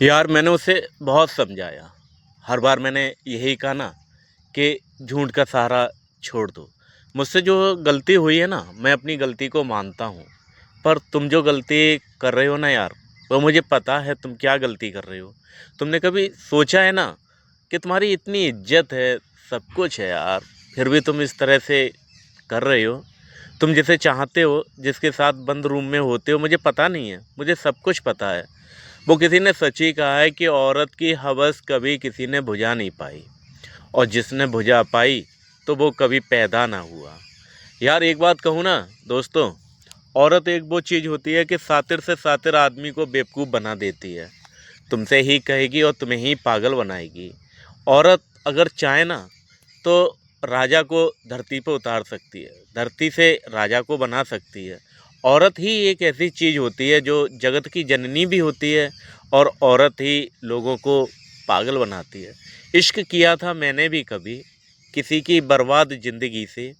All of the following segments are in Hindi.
यार मैंने उसे बहुत समझाया। हर बार मैंने यही कहा ना कि झूठ का सहारा छोड़ दो। मुझसे जो गलती हुई है ना, मैं अपनी गलती को मानता हूँ। पर तुम जो गलती कर रहे हो ना यार, वो मुझे पता है तुम क्या गलती कर रहे हो। तुमने कभी सोचा है ना कि तुम्हारी इतनी इज्जत है, सब कुछ है यार, फिर भी तुम इस तरह से कर रहे हो। तुम जिसे चाहते हो, जिसके साथ बंद रूम में होते हो, मुझे पता नहीं है, मुझे सब कुछ पता है। वो किसी ने सच ही कहा है कि औरत की हवस कभी किसी ने बुझा नहीं पाई, और जिसने बुझा पाई तो वो कभी पैदा ना हुआ। यार एक बात कहूँ ना दोस्तों, औरत एक वो चीज़ होती है कि सातिर से सातिर आदमी को बेवकूफ़ बना देती है। तुमसे ही कहेगी और तुम्हें ही पागल बनाएगी। औरत अगर चाहे ना तो राजा को धरती पर उतार सकती है, धरती से राजा को बना सकती है। औरत ही एक ऐसी चीज़ होती है जो जगत की जननी भी होती है, और औरत ही लोगों को पागल बनाती है। इश्क किया था मैंने भी कभी किसी की बर्बाद ज़िंदगी से,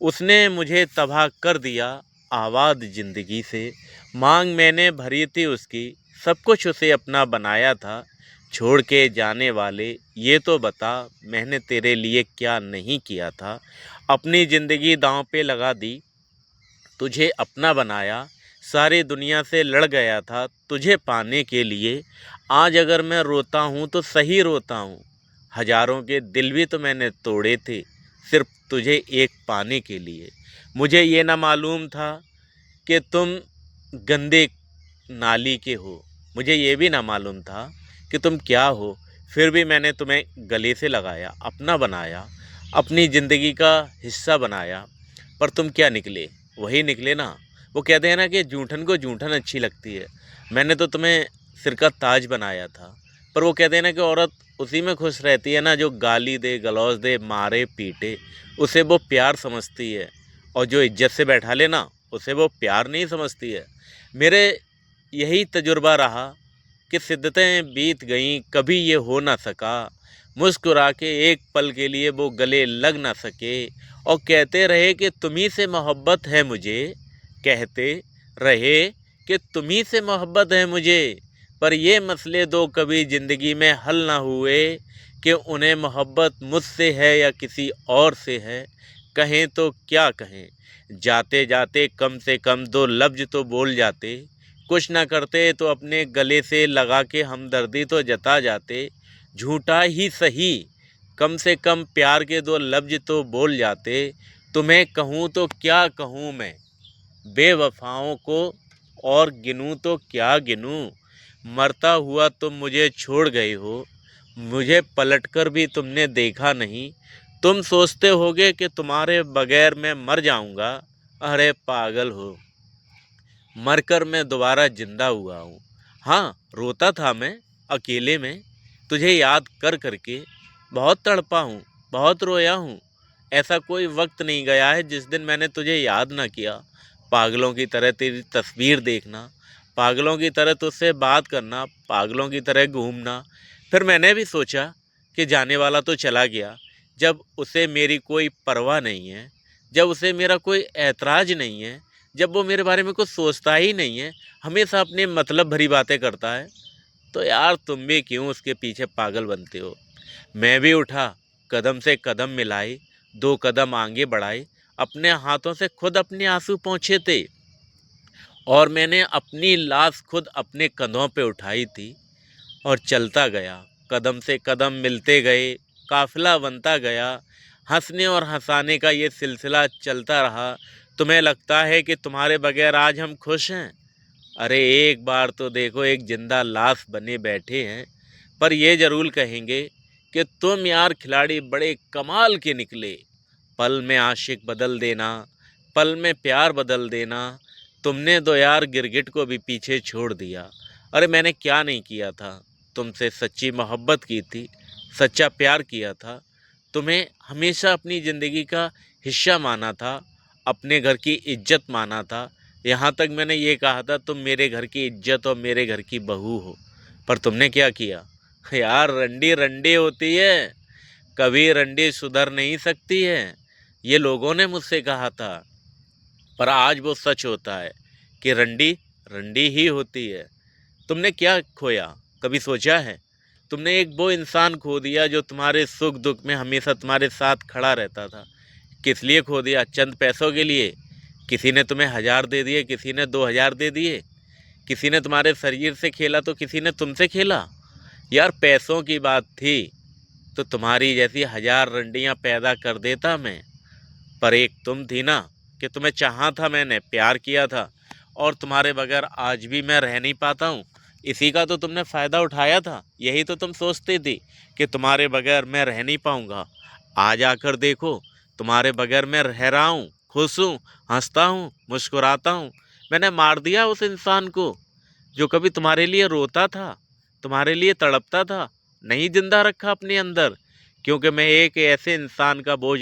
उसने मुझे तबाह कर दिया आबाद ज़िंदगी से। मांग मैंने भरी थी उसकी, सब कुछ उसे अपना बनाया था। छोड़ के जाने वाले, ये तो बता मैंने तेरे लिए क्या नहीं किया था। अपनी ज़िंदगी दांव पे लगा दी, तुझे अपना बनाया। सारी दुनिया से लड़ गया था तुझे पाने के लिए। आज अगर मैं रोता हूँ तो सही रोता हूँ। हजारों के दिल भी तो मैंने तोड़े थे, सिर्फ तुझे एक पाने के लिए। मुझे ये ना मालूम था कि तुम गंदे नाली के हो, मुझे ये भी ना मालूम था कि तुम क्या हो। फिर भी मैंने तुम्हें गले से लगाया, अपना बनाया, अपनी ज़िंदगी का हिस्सा बनाया। पर तुम क्या निकले, वही निकले ना। वो कहते हैं ना कि जूठन को जूठन अच्छी लगती है। मैंने तो तुम्हें सिर का ताज बनाया था। पर वो कहते हैं ना कि औरत उसी में खुश रहती है ना जो गाली दे, गलौज दे, मारे पीटे, उसे वो प्यार समझती है। और जो इज्जत से बैठा ले ना, उसे वो प्यार नहीं समझती है। मेरे यही तजुर्बा रहा कि सिद्दतें बीत गईं, कभी ये हो ना सका। मुस्कुरा के एक पल के लिए वो गले लग ना सके, और कहते रहे कि तुम्ही से मोहब्बत है मुझे, कहते रहे कि तुम्ही से मोहब्बत है मुझे। पर ये मसले दो कभी ज़िंदगी में हल ना हुए कि उन्हें मोहब्बत मुझसे है या किसी और से है। कहें तो क्या कहें, जाते जाते कम से कम दो लफ्ज़ तो बोल जाते। कुछ ना करते तो अपने गले से लगा के हमदर्दी तो जता जाते। झूठा ही सही, कम से कम प्यार के दो लफ्ज़ तो बोल जाते। तुम्हें कहूँ तो क्या कहूँ मैं बेवफाओं को, और गिनूँ तो क्या गिनूँ। मरता हुआ तुम मुझे छोड़ गए हो, मुझे पलटकर भी तुमने देखा नहीं। तुम सोचते होगे कि तुम्हारे बगैर मैं मर जाऊंगा। अरे पागल हो, मरकर मैं दोबारा जिंदा हुआ हूँ। हाँ, रोता था मैं अकेले में, तुझे याद कर करके बहुत तड़पा हूँ, बहुत रोया हूँ। ऐसा कोई वक्त नहीं गया है जिस दिन मैंने तुझे याद ना किया। पागलों की तरह तेरी तस्वीर देखना, पागलों की तरह तुझसे बात करना, पागलों की तरह घूमना। फिर मैंने भी सोचा कि जाने वाला तो चला गया, जब उसे मेरी कोई परवाह नहीं है, जब उसे मेरा कोई ऐतराज़ नहीं है, जब वो मेरे बारे में कुछ सोचता ही नहीं है, हमेशा अपने मतलब भरी बातें करता है, तो यार तुम भी क्यों उसके पीछे पागल बनते हो। मैं भी उठा, कदम से कदम मिलाई, दो कदम आगे बढ़ाए, अपने हाथों से खुद अपने आंसू पोंछे थे, और मैंने अपनी लाश खुद अपने कंधों पे उठाई थी, और चलता गया। कदम से कदम मिलते गए, काफिला बनता गया। हंसने और हंसाने का ये सिलसिला चलता रहा। तुम्हें लगता है कि तुम्हारे बगैर आज हम खुश हैं? अरे एक बार तो देखो, एक जिंदा लाश बने बैठे हैं। पर ये ज़रूर कहेंगे कि तुम यार खिलाड़ी बड़े कमाल के निकले। पल में आशिक बदल देना, पल में प्यार बदल देना। तुमने तो यार गिरगिट को भी पीछे छोड़ दिया। अरे मैंने क्या नहीं किया था, तुमसे सच्ची मोहब्बत की थी, सच्चा प्यार किया था। तुम्हें हमेशा अपनी ज़िंदगी का हिस्सा माना था, अपने घर की इज्जत माना था। यहाँ तक मैंने ये कहा था तुम मेरे घर की इज्जत और मेरे घर की बहू हो। पर तुमने क्या किया यार, रंडी रंडी होती है, कभी रंडी सुधर नहीं सकती है, ये लोगों ने मुझसे कहा था। पर आज वो सच होता है कि रंडी रंडी ही होती है। तुमने क्या खोया, कभी सोचा है? तुमने एक वो इंसान खो दिया जो तुम्हारे सुख दुख में हमेशा तुम्हारे साथ खड़ा रहता था। किस लिए खो दिया? चंद पैसों के लिए। किसी ने तुम्हें 1000 दे दिए, किसी ने 2000 दे दिए, किसी ने तुम्हारे शरीर से खेला तो किसी ने तुमसे खेला। यार पैसों की बात थी तो तुम्हारी जैसी 1000 रंडियां पैदा कर देता मैं, पर एक तुम थी ना कि तुम्हें चाहा था, मैंने प्यार किया था, और तुम्हारे बगैर आज भी मैं रह नहीं पाता हूँ। इसी का तो तुमने फ़ायदा उठाया था। यही तो तुम सोचती थी कि तुम्हारे बगैर मैं रह नहीं पाऊँगा। आज आकर देखो, तुम्हारे बगैर मैं रह रहा हूँ, खुश हूँ, हंसता हूँ, मुस्कुराता हूँ। मैंने मार दिया उस इंसान को जो कभी तुम्हारे लिए रोता था, तुम्हारे लिए तड़पता था। नहीं जिंदा रखा अपने अंदर, क्योंकि मैं एक ऐसे इंसान का बोझ